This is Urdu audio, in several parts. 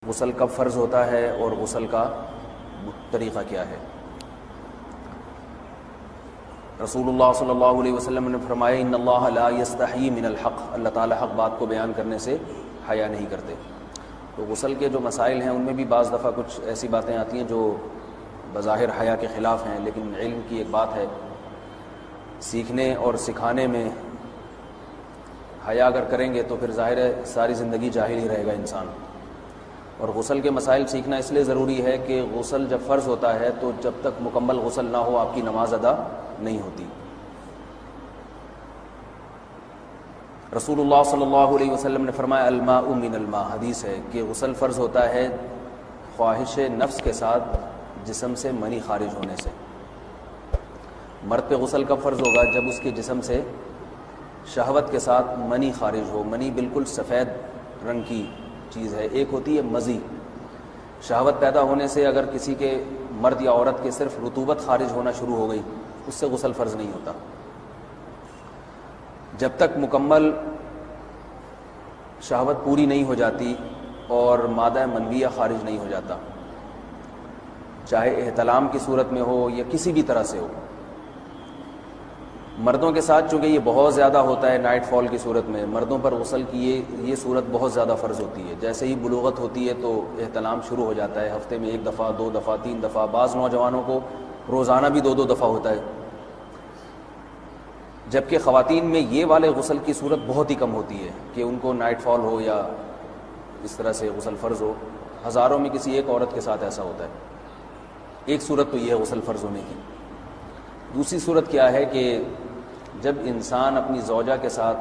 غسل کب فرض ہوتا ہے اور غسل کا طریقہ کیا ہے؟ رسول اللہ صلی اللہ علیہ وسلم نے فرمایا ان اللہ لا یستحیی من الحق، اللہ تعالیٰ حق بات کو بیان کرنے سے حیا نہیں کرتے۔ تو غسل کے جو مسائل ہیں ان میں بھی بعض دفعہ کچھ ایسی باتیں آتی ہیں جو بظاہر حیا کے خلاف ہیں، لیکن علم کی ایک بات ہے، سیکھنے اور سکھانے میں حیا اگر کریں گے تو پھر ظاہر ہے ساری زندگی جاہل ہی رہے گا انسان۔ اور غسل کے مسائل سیکھنا اس لیے ضروری ہے کہ غسل جب فرض ہوتا ہے تو جب تک مکمل غسل نہ ہو آپ کی نماز ادا نہیں ہوتی۔ رسول اللہ صلی اللہ علیہ وسلم نے فرمایا الماء من الماء، حدیث ہے کہ غسل فرض ہوتا ہے خواہش نفس کے ساتھ جسم سے منی خارج ہونے سے۔ مرد پہ غسل کب فرض ہوگا؟ جب اس کے جسم سے شہوت کے ساتھ منی خارج ہو۔ منی بالکل سفید رنگ کی چیز ہے، ایک ہوتی ہے مزی۔ شہوت پیدا ہونے سے اگر کسی کے مرد یا عورت کے صرف رطوبت خارج ہونا شروع ہو گئی، اس سے غسل فرض نہیں ہوتا۔ جب تک مکمل شہوت پوری نہیں ہو جاتی اور مادہ منویہ خارج نہیں ہو جاتا، چاہے احتلام کی صورت میں ہو یا کسی بھی طرح سے ہو۔ مردوں کے ساتھ چونکہ یہ بہت زیادہ ہوتا ہے نائٹ فال کی صورت میں، مردوں پر غسل کی یہ صورت بہت زیادہ فرض ہوتی ہے۔ جیسے ہی بلوغت ہوتی ہے تو احتلام شروع ہو جاتا ہے، ہفتے میں 1 دفعہ 2 دفعہ 3 دفعہ، بعض نوجوانوں کو روزانہ بھی 2 دفعہ ہوتا ہے، جبکہ خواتین میں یہ والے غسل کی صورت بہت ہی کم ہوتی ہے کہ ان کو نائٹ فال ہو یا اس طرح سے غسل فرض ہو۔ ہزاروں میں کسی ایک عورت کے ساتھ ایسا ہوتا ہے۔ ایک صورت تو یہ ہے غسل فرض ہونے کی۔ دوسری صورت کیا ہے کہ جب انسان اپنی زوجہ کے ساتھ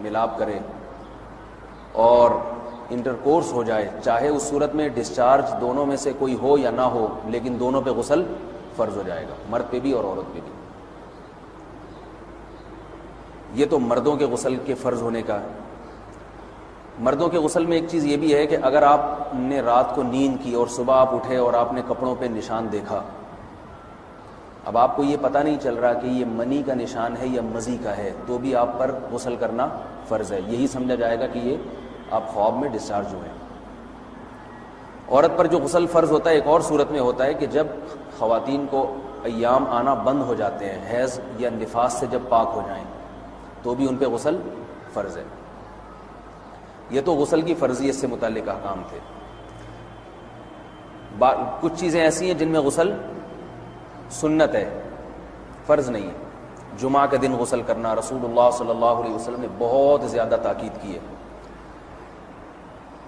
ملاپ کرے اور انٹرکورس ہو جائے، چاہے اس صورت میں ڈسچارج دونوں میں سے کوئی ہو یا نہ ہو، لیکن دونوں پہ غسل فرض ہو جائے گا، مرد پہ بھی اور عورت پہ بھی۔ یہ تو مردوں کے غسل کے فرض ہونے کا ہے۔ مردوں کے غسل میں ایک چیز یہ بھی ہے کہ اگر آپ نے رات کو نیند کی اور صبح آپ اٹھے اور آپ نے کپڑوں پہ نشان دیکھا، اب آپ کو یہ پتہ نہیں چل رہا کہ یہ منی کا نشان ہے یا مزی کا ہے، تو بھی آپ پر غسل کرنا فرض ہے۔ یہی سمجھا جائے گا کہ یہ آپ خواب میں ڈسچارج ہوئے ہیں۔ عورت پر جو غسل فرض ہوتا ہے ایک اور صورت میں ہوتا ہے کہ جب خواتین کو ایام آنا بند ہو جاتے ہیں، حیض یا نفاس سے جب پاک ہو جائیں تو بھی ان پہ غسل فرض ہے۔ یہ تو غسل کی فرضیت سے متعلق احکام تھے۔ کچھ چیزیں ایسی ہیں جن میں غسل سنت ہے، فرض نہیں ہے۔ جمعہ کے دن غسل کرنا، رسول اللہ صلی اللہ علیہ وسلم نے بہت زیادہ تاکید کی ہے۔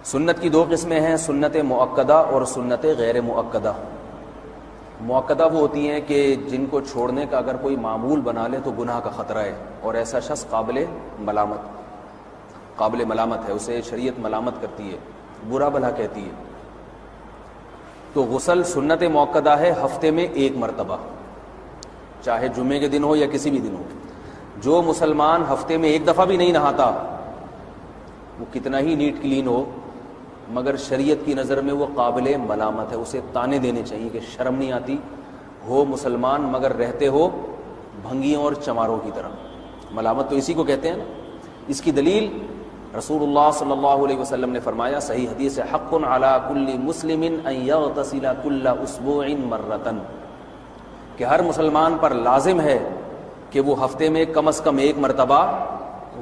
سنت کی 2 قسمیں ہیں، سنت مؤکدہ اور سنت غیر مؤکدہ۔ مؤکدہ وہ ہوتی ہیں کہ جن کو چھوڑنے کا اگر کوئی معمول بنا لے تو گناہ کا خطرہ ہے، اور ایسا شخص قابل ملامت ہے، اسے شریعت ملامت کرتی ہے، برا بھلا کہتی ہے۔ تو غسل سنت مؤکدہ ہے، ہفتے میں 1 مرتبہ، چاہے جمعے کے دن ہو یا کسی بھی دن ہو۔ جو مسلمان ہفتے میں 1 دفعہ بھی نہیں نہاتا، وہ کتنا ہی نیٹ کلین ہو، مگر شریعت کی نظر میں وہ قابل ملامت ہے، اسے تانے دینے چاہیے کہ شرم نہیں آتی، ہو مسلمان مگر رہتے ہو بھنگیوں اور چماروں کی طرح۔ ملامت تو اسی کو کہتے ہیں نا۔ اس کی دلیل رسول اللہ صلی اللہ علیہ وسلم نے فرمایا، صحیح حدیث ہے، حق علی کل مسلم ان یغتسل کل اسبوع مرۃ، کہ ہر مسلمان پر لازم ہے کہ وہ ہفتے میں کم از کم 1 مرتبہ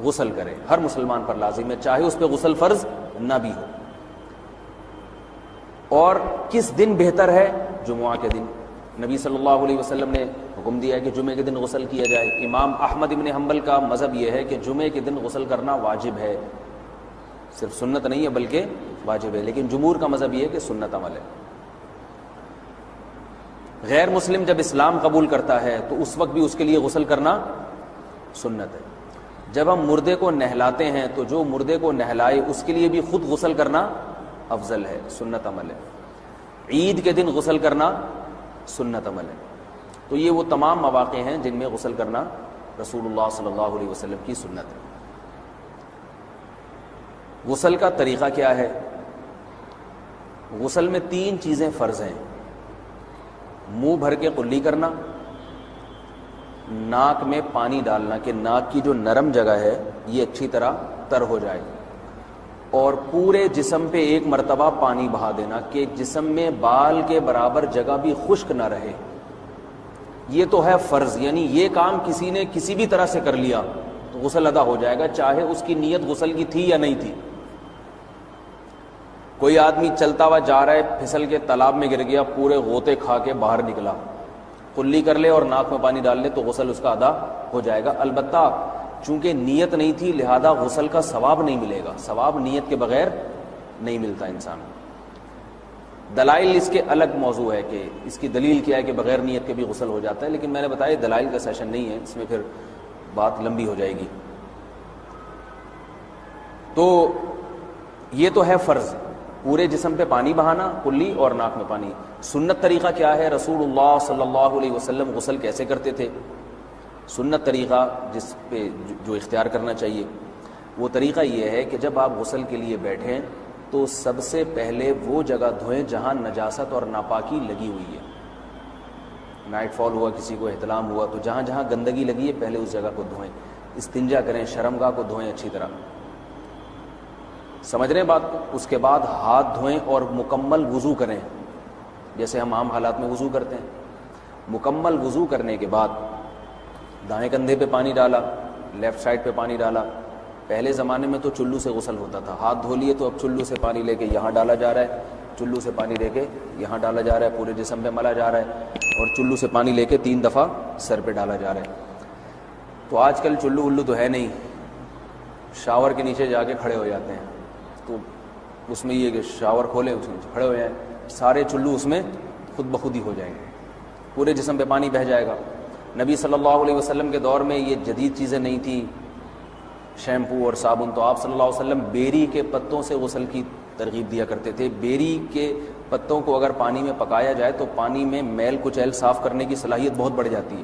غسل کرے۔ ہر مسلمان پر لازم ہے، چاہے اس پہ غسل فرض نہ بھی ہو۔ اور کس دن بہتر ہے؟ جمعہ کے دن۔ نبی صلی اللہ علیہ وسلم نے حکم دیا ہے کہ جمعے کے دن غسل کیا جائے۔ امام احمد ابن حنبل کا مذہب یہ ہے کہ جمعے کے دن غسل کرنا واجب ہے، صرف سنت نہیں ہے بلکہ واجب ہے، لیکن جمہور کا مذہب یہ ہے کہ سنت عمل ہے۔ غیر مسلم جب اسلام قبول کرتا ہے تو اس وقت بھی اس کے لیے غسل کرنا سنت ہے۔ جب ہم مردے کو نہلاتے ہیں تو جو مردے کو نہلائے اس کے لیے بھی خود غسل کرنا افضل ہے، سنت عمل ہے۔ عید کے دن غسل کرنا سنت عمل ہے۔ تو یہ وہ تمام مواقع ہیں جن میں غسل کرنا رسول اللہ صلی اللہ علیہ وسلم کی سنت ہے۔ غسل کا طریقہ کیا ہے؟ غسل میں 3 چیزیں فرض ہیں، منہ بھر کے قلی کرنا، ناک میں پانی ڈالنا کہ ناک کی جو نرم جگہ ہے یہ اچھی طرح تر ہو جائے، اور پورے جسم پہ ایک مرتبہ پانی بہا دینا کہ جسم میں بال کے برابر جگہ بھی خشک نہ رہے. یہ تو ہے فرض، یعنی یہ کام کسی نے کسی بھی طرح سے کر لیا تو غسل ادا ہو جائے گا، چاہے اس کی نیت غسل کی تھی یا نہیں تھی. کوئی آدمی چلتا ہوا جا رہا ہے، پھسل کے تالاب میں گر گیا، پورے غوطے کھا کے باہر نکلا، کلی کر لے اور ناک میں پانی ڈال لے تو غسل اس کا ادا ہو جائے گا. البتہ چونکہ نیت نہیں تھی لہذا غسل کا ثواب نہیں ملے گا، ثواب نیت کے بغیر نہیں ملتا انسان کو. دلائل اس کے الگ موضوع ہے کہ اس کی دلیل کیا ہے کہ بغیر نیت کے بھی غسل ہو جاتا ہے، لیکن میں نے بتایا دلائل کا سیشن نہیں ہے، اس میں پھر بات لمبی ہو جائے گی. تو یہ تو ہے فرض، پورے جسم پہ پانی بہانا کلی اور ناک میں پانی. سنت طریقہ کیا ہے؟ رسول اللہ صلی اللہ علیہ وسلم غسل کیسے کرتے تھے؟ سنت طریقہ جس پہ جو اختیار کرنا چاہیے وہ طریقہ یہ ہے کہ جب آپ غسل کے لیے بیٹھیں تو سب سے پہلے وہ جگہ دھوئیں جہاں نجاست اور ناپاکی لگی ہوئی ہے. نائٹ فال ہوا، کسی کو احتلام ہوا، تو جہاں جہاں گندگی لگی ہے پہلے اس جگہ کو دھوئیں. استنجا کریں، شرمگاہ کو دھوئیں اچھی طرح. سمجھ رہے ہیں بات کو؟ اس کے بعد ہاتھ دھوئیں اور مکمل وضو کریں جیسے ہم عام حالات میں وضو کرتے ہیں. مکمل وضو کرنے کے بعد دائیں کندھے پہ پانی ڈالا، لیفٹ سائڈ پہ پانی ڈالا. پہلے زمانے میں تو چلو سے غسل ہوتا تھا، ہاتھ دھو لیے تو اب چلو سے پانی لے کے یہاں ڈالا جا رہا ہے، چلو سے پانی لے کے یہاں ڈالا جا رہا ہے، پورے جسم پہ ملا جا رہا ہے، اور چلو سے پانی لے کے 3 دفعہ سر پہ ڈالا جا رہا ہے. تو آج کل چلو ولو تو ہے نہیں، شاور کے نیچے جا کے کھڑے ہو جاتے ہیں. تو اس میں یہ کہ شاور کھولے اس میں کھڑے ہو جائیں، سارے چلو اس میں خود بخود ہی ہو جائیں گے، پورے جسم پہ پانی بہہ جائے گا. نبی صلی اللہ علیہ وسلم کے دور میں یہ جدید چیزیں نہیں تھیں، شیمپو اور صابن. تو آپ صلی اللہ علیہ وسلم بیری کے پتوں سے غسل کی ترغیب دیا کرتے تھے. بیری کے پتوں کو اگر پانی میں پکایا جائے تو پانی میں میل کچیل صاف کرنے کی صلاحیت بہت بڑھ جاتی ہے.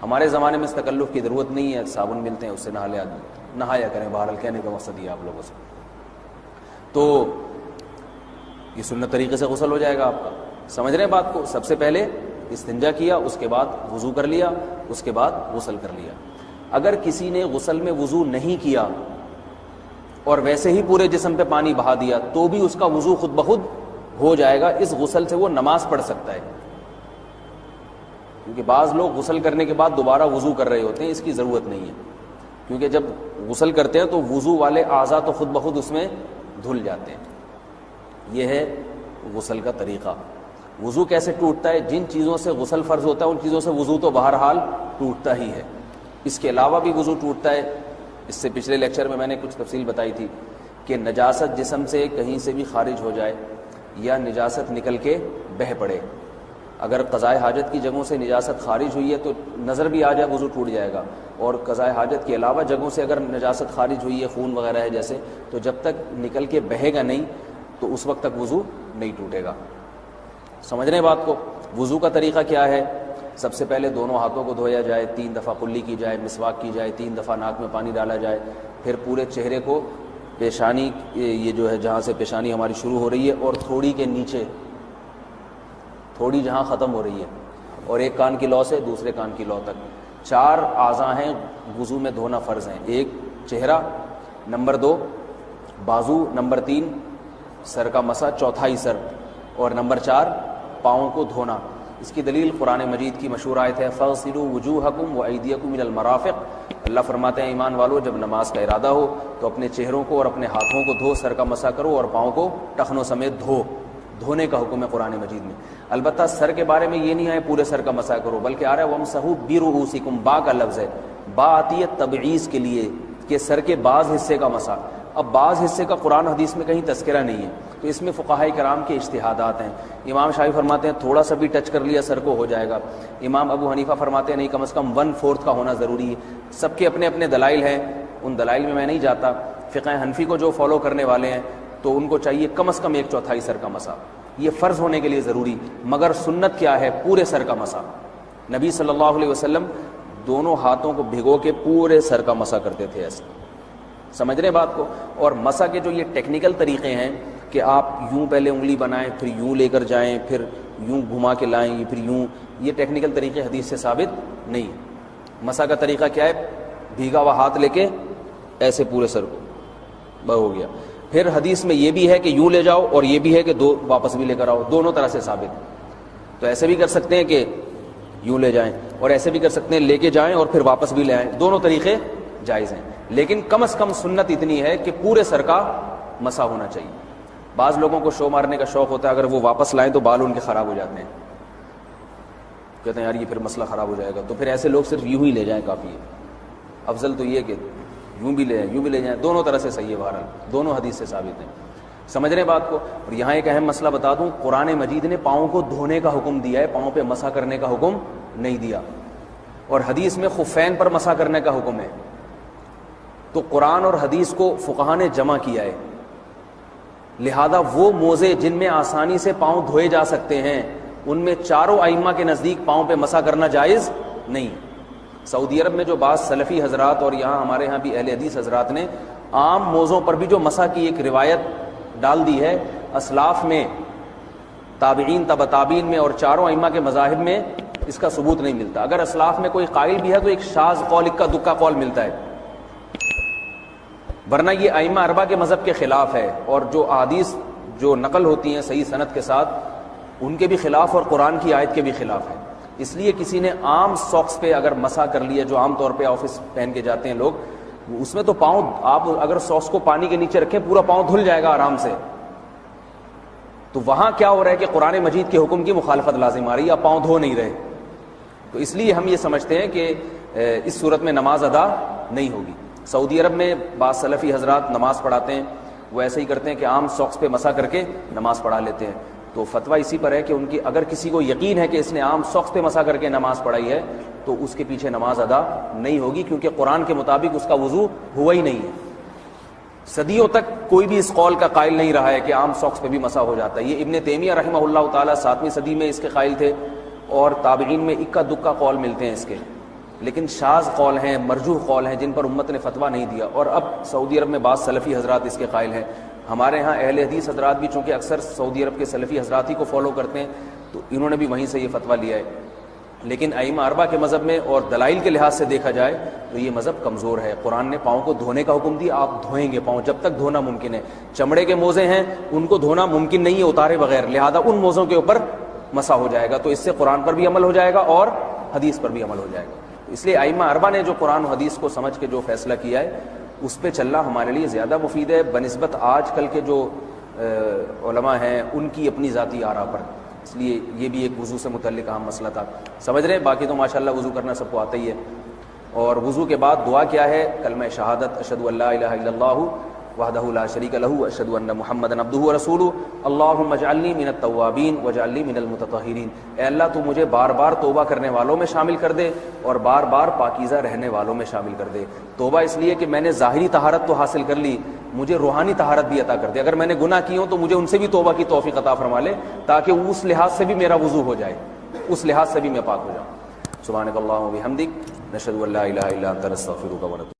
ہمارے زمانے میں اس تکلف کی ضرورت نہیں ہے، صابن ملتے ہیں اس سے نہایا کریں. بہرحال کہنے کا مقصد یہ آپ لوگوں سے. تو یہ سنت طریقے سے غسل ہو جائے گا آپ کا. سمجھ رہے ہیں بات کو؟ سب سے پہلے استنجا کیا، اس کے بعد وضو کر لیا، اس کے بعد غسل کر لیا. اگر کسی نے غسل میں وضو نہیں کیا اور ویسے ہی پورے جسم پہ پانی بہا دیا تو بھی اس کا وضو خود بخود ہو جائے گا. اس غسل سے وہ نماز پڑھ سکتا ہے، کیونکہ بعض لوگ غسل کرنے کے بعد دوبارہ وضو کر رہے ہوتے ہیں. اس کی ضرورت نہیں ہے، کیونکہ جب غسل کرتے ہیں تو وضو والے اعضاء تو خود بخود اس میں دھل جاتے ہیں. یہ ہے غسل کا طریقہ. وضو کیسے ٹوٹتا ہے؟ جن چیزوں سے غسل فرض ہوتا ہے ان چیزوں سے وضو تو بہرحال ٹوٹتا ہی ہے. اس کے علاوہ بھی وضو ٹوٹتا ہے. اس سے پچھلے لیکچر میں نے کچھ تفصیل بتائی تھی کہ نجاست جسم سے کہیں سے بھی خارج ہو جائے یا نجاست نکل کے بہہ پڑے. اگر قضائے حاجت کی جگہوں سے نجاست خارج ہوئی ہے تو نظر بھی آ جائے وضو ٹوٹ جائے گا، اور قضائے حاجت کے علاوہ جگہوں سے اگر نجاست خارج ہوئی ہے، خون وغیرہ ہے جیسے، تو جب تک نکل کے بہے گا نہیں تو اس وقت تک وضو نہیں ٹوٹے گا. سمجھ رہے ہیں بات کو؟ وضو کا طریقہ کیا ہے؟ سب سے پہلے دونوں ہاتھوں کو دھویا جائے، 3 دفعہ کلی کی جائے، مسواک کی جائے، 3 دفعہ ناک میں پانی ڈالا جائے. پھر پورے چہرے کو، پیشانی یہ جو ہے جہاں سے پیشانی ہماری شروع ہو رہی ہے اور تھوڑی کے نیچے، تھوڑی جہاں ختم ہو رہی ہے، اور ایک کان کی لو سے دوسرے کان کی لو تک 4 اعضاء ہیں وضو میں دھونا فرض ہیں. 1 چہرہ، نمبر 2 بازو، نمبر 3 سر کا مسا، چوتھائی سر، اور نمبر 4 پاؤں کو دھونا. اس کی دلیل قرآن مجید کی مشہور آیت ہے فَاغْسِلُوا وُجُوهَكُمْ وَأَيْدِيَكُمْ إِلَى الْمَرَافِقِ. اللہ فرماتے ہیں ایمان والو جب نماز کا ارادہ ہو تو اپنے چہروں کو اور اپنے ہاتھوں کو دھو، سر کا مسا کرو اور پاؤں کو ٹخنوں سمیت دھو. دھونے کا حکم ہے قرآن مجید میں. البتہ سر کے بارے میں یہ نہیں ہے پورے سر کا مسا کرو، بلکہ آ رہا ہے وَامْسَحُوا بِرُؤُوسِكُمْ. با کا لفظ ہے، با آتی ہے تبعیض کے لیے کہ سر کے بعض حصے کا مسا. اب بعض حصے کا قرآن حدیث میں کہیں تذکرہ نہیں ہے، تو اس میں فقہاء کرام کے اجتہادات ہیں. امام شافعی فرماتے ہیں تھوڑا سا بھی ٹچ کر لیا سر کو ہو جائے گا. امام ابو حنیفہ فرماتے ہیں نہیں، کم از کم 1/4 کا ہونا ضروری ہے. سب کے اپنے اپنے دلائل ہیں، ان دلائل میں نہیں جاتا. فقہ حنفی کو جو فالو کرنے والے ہیں تو ان کو چاہیے کم از کم 1/4 سر کا مسا. یہ فرض ہونے کے لیے ضروری، مگر سنت کیا ہے؟ پورے سر کا مسا. نبی صلی اللہ علیہ وسلم دونوں ہاتھوں کو بھگو کے پورے سر کا مسا کرتے تھے ایسے. سمجھ رہے بات کو؟ اور مسا کے جو یہ ٹیکنیکل طریقے ہیں کہ آپ یوں پہلے انگلی بنائیں، پھر یوں لے کر جائیں، پھر یوں گھما کے لائیں، پھر یوں، یہ ٹیکنیکل طریقے حدیث سے ثابت نہیں. مسا کا طریقہ کیا ہے؟ بھیگا ہوا ہاتھ لے کے ایسے پورے سر کو ہو گیا. پھر حدیث میں یہ بھی ہے کہ یوں لے جاؤ اور یہ بھی ہے کہ دو واپس بھی لے کر آؤ، دونوں طرح سے ثابت ہے۔ تو ایسے بھی کر سکتے ہیں کہ یوں لے جائیں، اور ایسے بھی کر سکتے ہیں لے کے جائیں اور پھر واپس بھی لے آئیں، دونوں طریقے جائز ہیں۔ لیکن کم از کم سنت اتنی ہے کہ پورے سر کا مسح ہونا چاہیے۔ بعض لوگوں کو شو مارنے کا شوق ہوتا ہے، اگر وہ واپس لائیں تو بال ان کے خراب ہو جاتے ہیں، کہتے ہیں یار یہ پھر مسئلہ خراب ہو جائے گا، تو پھر ایسے لوگ صرف یوں ہی لے جائیں کافی ہے۔ افضل تو یہ کہ یوں بھی لے یوں بھی لے جائیں، دونوں طرح سے صحیح ہے، بہرحال دونوں حدیث سے ثابت ہیں۔ سمجھ رہے ہیں بات کو؟ اور یہاں ایک اہم مسئلہ بتا دوں، قرآن مجید نے پاؤں کو دھونے کا حکم دیا ہے، پاؤں پہ مسح کرنے کا حکم نہیں دیا، اور حدیث میں خفین پر مسح کرنے کا حکم ہے۔ تو قرآن اور حدیث کو فقہا نے جمع کیا ہے، لہذا وہ موزے جن میں آسانی سے پاؤں دھوئے جا سکتے ہیں ان میں چاروں ائمہ کے نزدیک پاؤں پہ مسح کرنا جائز نہیں۔ سعودی عرب میں جو بعض سلفی حضرات اور یہاں ہمارے ہاں بھی اہل حدیث حضرات نے عام موزوں پر بھی جو مسح کی ایک روایت ڈال دی ہے، اسلاف میں، تابعین، تبع تابعین میں اور چاروں ائمہ کے مذاہب میں اس کا ثبوت نہیں ملتا۔ اگر اسلاف میں کوئی قائل بھی ہے تو ایک شاذ قول، اکا دکا قول ملتا ہے، ورنہ یہ ائمہ اربعہ کے مذہب کے خلاف ہے، اور جو احادیث جو نقل ہوتی ہیں صحیح سند کے ساتھ ان کے بھی خلاف اور قرآن کی آیت کے بھی خلاف ہے۔ اس لیے کسی نے عام ساکس پہ اگر مسح کر لیا، جو عام طور پہ آفس پہن کے جاتے ہیں لوگ، اس میں تو پاؤں، آپ اگر ساکس کو پانی کے نیچے رکھیں پورا پاؤں دھل جائے گا آرام سے، تو وہاں کیا ہو رہا ہے کہ قرآن مجید کے حکم کی مخالفت لازم آ رہی ہے، آپ پاؤں دھو نہیں رہے۔ تو اس لیے ہم یہ سمجھتے ہیں کہ اس صورت میں نماز ادا نہیں ہوگی۔ سعودی عرب میں بعض سلفی حضرات نماز پڑھاتے ہیں، وہ ایسے ہی کرتے ہیں کہ عام ساکس پہ مسح کر کے نماز پڑھا لیتے ہیں۔ تو فتویٰ اسی پر ہے کہ ان کی اگر کسی کو یقین ہے کہ اس نے عام ساکس پہ مسح کر کے نماز پڑھائی ہے تو اس کے پیچھے نماز ادا نہیں ہوگی، کیونکہ قرآن کے مطابق اس کا وضو ہوا ہی نہیں ہے۔ صدیوں تک کوئی بھی اس قول کا قائل نہیں رہا ہے کہ عام ساکس پہ بھی مسح ہو جاتا ہے۔ یہ ابن تیمیہ رحمہ اللہ تعالیٰ 7ویں صدی میں اس کے قائل تھے، اور تابعین میں اکا دکا قول ملتے ہیں اس کے، لیکن شاذ قول ہیں، مرجوح قول ہیں جن پر امت نے فتویٰ نہیں دیا۔ اور اب سعودی عرب میں بعض سلفی حضرات اس کے قائل ہیں۔ ہمارے ہاں اہل حدیث حضرات بھی چونکہ اکثر سعودی عرب کے سلفی حضرات ہی کو فالو کرتے ہیں، تو انہوں نے بھی وہیں سے یہ فتویٰ لیا ہے۔ لیکن ائمہ اربعہ کے مذہب میں اور دلائل کے لحاظ سے دیکھا جائے تو یہ مذہب کمزور ہے۔ قرآن نے پاؤں کو دھونے کا حکم دیا، آپ دھوئیں گے پاؤں جب تک دھونا ممکن ہے۔ چمڑے کے موزے ہیں ان کو دھونا ممکن نہیں ہے اتارے بغیر، لہذا ان موزوں کے اوپر مسح ہو جائے گا، تو اس سے قرآن پر بھی عمل ہو جائے گا اور حدیث پر بھی عمل ہو جائے گا۔ اس لیے ائمہ اربعہ نے جو قرآن و حدیث کو سمجھ کے جو فیصلہ کیا ہے اس پہ چلنا ہمارے لیے زیادہ مفید ہے بنسبت آج کل کے جو علماء ہیں ان کی اپنی ذاتی آراء پر۔ اس لیے یہ بھی ایک وضو سے متعلق اہم مسئلہ تھا، سمجھ رہے ہیں؟ باقی تو ماشاءاللہ وضو کرنا سب کو آتا ہی ہے۔ اور وضو کے بعد دعا کیا ہے؟ کلمہ شہادت، اشہد ان لا الہ الا اللہ وحدہ لا شریک لہ اشہد ان محمدا عبدہ ورسولہ اللہم اجعلنی من التوابین واجعلنی من المتطہرین۔ اے اللہ تو مجھے بار بار توبہ کرنے والوں میں شامل کر دے اور بار بار پاکیزہ رہنے والوں میں شامل کر دے۔ توبہ اس لیے کہ میں نے ظاہری طہارت تو حاصل کر لی، مجھے روحانی طہارت بھی عطا کر دے۔ اگر میں نے گناہ کی ہوں تو مجھے ان سے بھی توبہ کی توفیق عطا فرما لے، تاکہ اس لحاظ سے بھی میرا وضو ہو جائے، اس لحاظ سے بھی میں پاک ہو جاؤں۔ سبحانک اللہم و بحمدک، نشہد ان لا الہ الا انت، نستغفرک ونتوب۔